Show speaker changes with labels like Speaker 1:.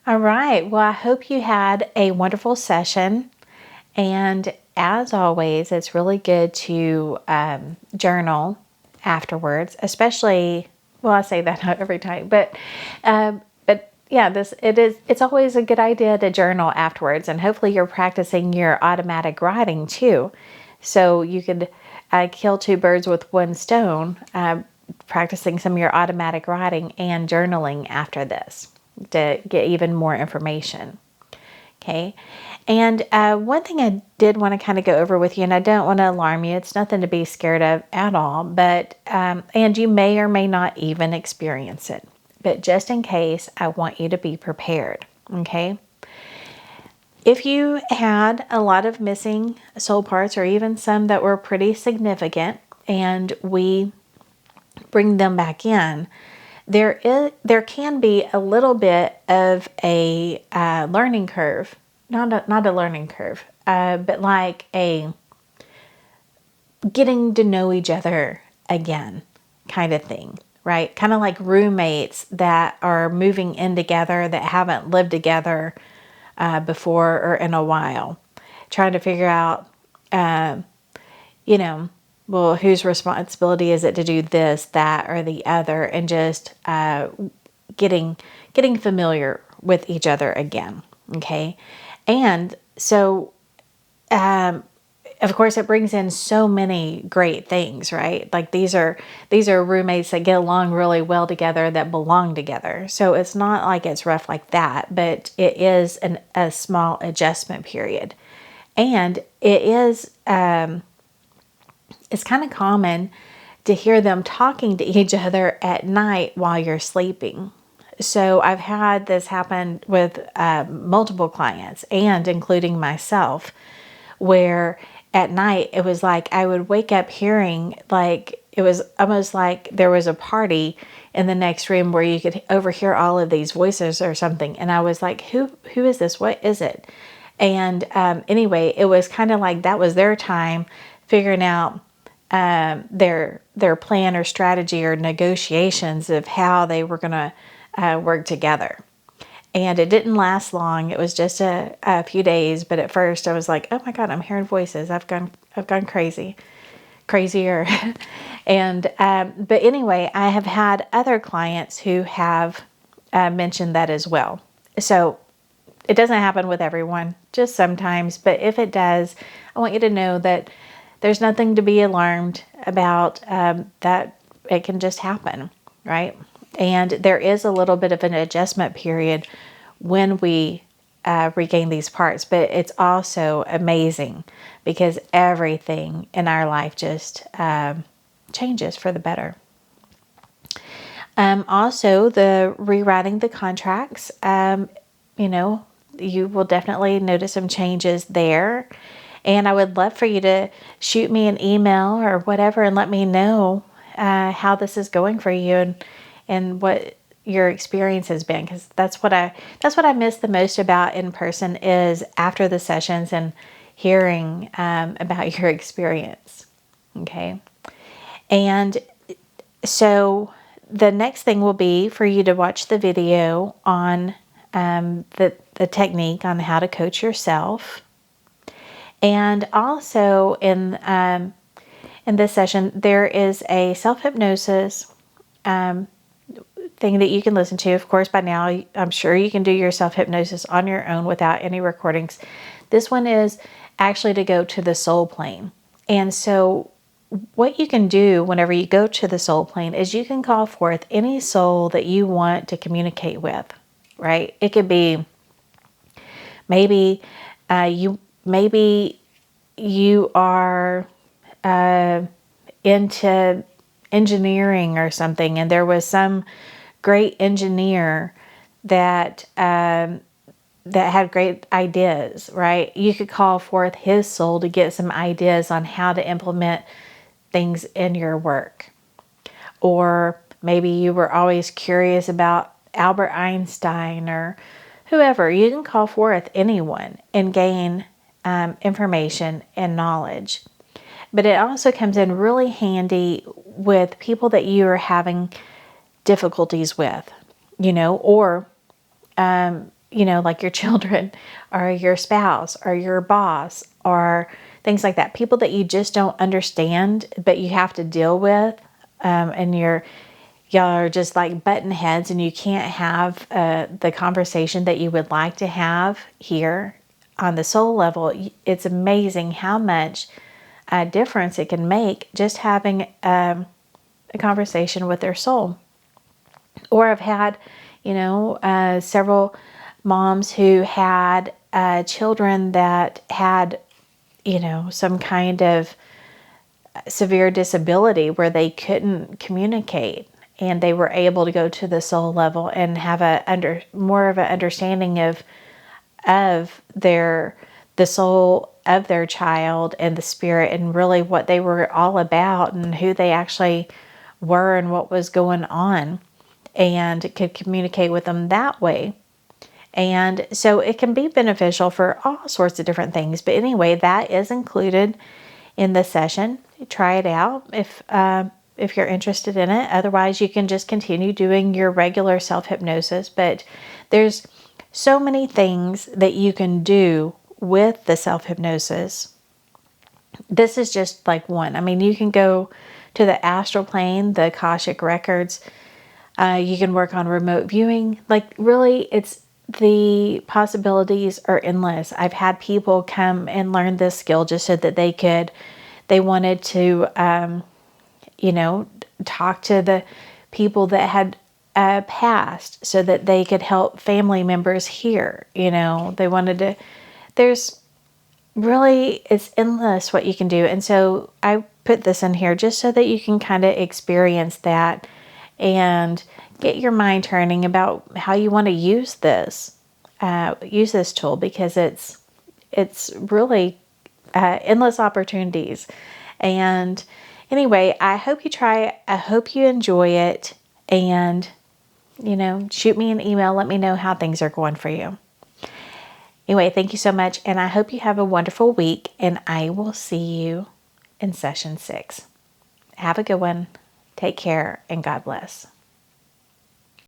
Speaker 1: All right. Well, I hope you had a wonderful session. And as always, it's really good to journal afterwards, especially, well, I say that not every time, but yeah, it's always a good idea to journal afterwards. And hopefully you're practicing your automatic writing too. So you could kill two birds with one stone, practicing some of your automatic writing and journaling after this to get even more information. Okay. And one thing I did want to kind of go over with you, and I don't want to alarm you, it's nothing to be scared of at all, but, and you may or may not even experience it. But just in case, I want you to be prepared. Okay. If you had a lot of missing soul parts, or even some that were pretty significant, and we bring them back in, there can be a little bit of a learning curve, not a learning curve, but like a getting to know each other again kind of thing, right? Kind of like roommates that are moving in together that haven't lived together before or in a while, trying to figure out, you know, well, whose responsibility is it to do this, that, or the other, and just getting familiar with each other again. Okay, and so of course it brings in so many great things, right? Like these are roommates that get along really well together, that belong together. So it's not like it's rough like that, but it is a small adjustment period, and it is. It's kind of common to hear them talking to each other at night while you're sleeping. So I've had this happen with multiple clients, and including myself, where at night it was like I would wake up hearing, like it was almost like there was a party in the next room where you could overhear all of these voices or something. And I was like, who is this? What is it? And anyway, it was kind of like that was their time figuring out their plan or strategy or negotiations of how they were going to work together. And it didn't last long. It was just a few days. But at first I was like, oh my God, I'm hearing voices. I've gone crazier. And, but anyway, I have had other clients who have mentioned that as well. So it doesn't happen with everyone, just sometimes. But if it does, I want you to know that there's nothing to be alarmed about, that it can just happen, right? And there is a little bit of an adjustment period when we regain these parts, but it's also amazing because everything in our life just changes for the better. Also, the rewriting the contracts, you will definitely notice some changes there. And I would love for you to shoot me an email or whatever and let me know how this is going for you and what your experience has been, because that's what I miss the most about in person is after the sessions and hearing about your experience. Okay, and so the next thing will be for you to watch the video on the technique on how to coach yourself. And also in this session, there is a self-hypnosis thing that you can listen to. Of course, by now, I'm sure you can do your self-hypnosis on your own without any recordings. This one is actually to go to the soul plane. And so what you can do whenever you go to the soul plane is you can call forth any soul that you want to communicate with, right? It could be maybe you are into engineering or something, and there was some great engineer that had great ideas, right? You could call forth his soul to get some ideas on how to implement things in your work. Or maybe you were always curious about Albert Einstein or whoever. You can call forth anyone and gain information and knowledge. But it also comes in really handy with people that you are having difficulties with, or like your children or your spouse or your boss or things like that. People that you just don't understand, but you have to deal with, and y'all are just like button heads, and you can't have the conversation that you would like to have here on the soul level. It's amazing how much difference it can make just having a conversation with their soul. Or I've had, several moms who had children that had, some kind of severe disability where they couldn't communicate, and they were able to go to the soul level and have more of an understanding of the soul of their child and the spirit, and really what they were all about and who they actually were and what was going on, and could communicate with them that way. And so it can be beneficial for all sorts of different things. But anyway, that is included in the session. Try it out if you're interested in it. Otherwise, you can just continue doing your regular self-hypnosis. But there's so many things that you can do with the self-hypnosis. This is just like one. I mean, you can go to the astral plane, the Akashic records. You can work on remote viewing. Like, really, the possibilities are endless. I've had people come and learn this skill just so that they wanted to, talk to the people that had passed so that they could help family members here. They wanted to, it's endless what you can do. And so I put this in here just so that you can kind of experience that and get your mind turning about how you want to use this tool, because it's really endless opportunities. And anyway, I hope you try it. I hope you enjoy it, and shoot me an email. Let me know how things are going for you. Anyway, thank you so much, and I hope you have a wonderful week, and I will see you in session 6. Have a good one. Take care, and God bless.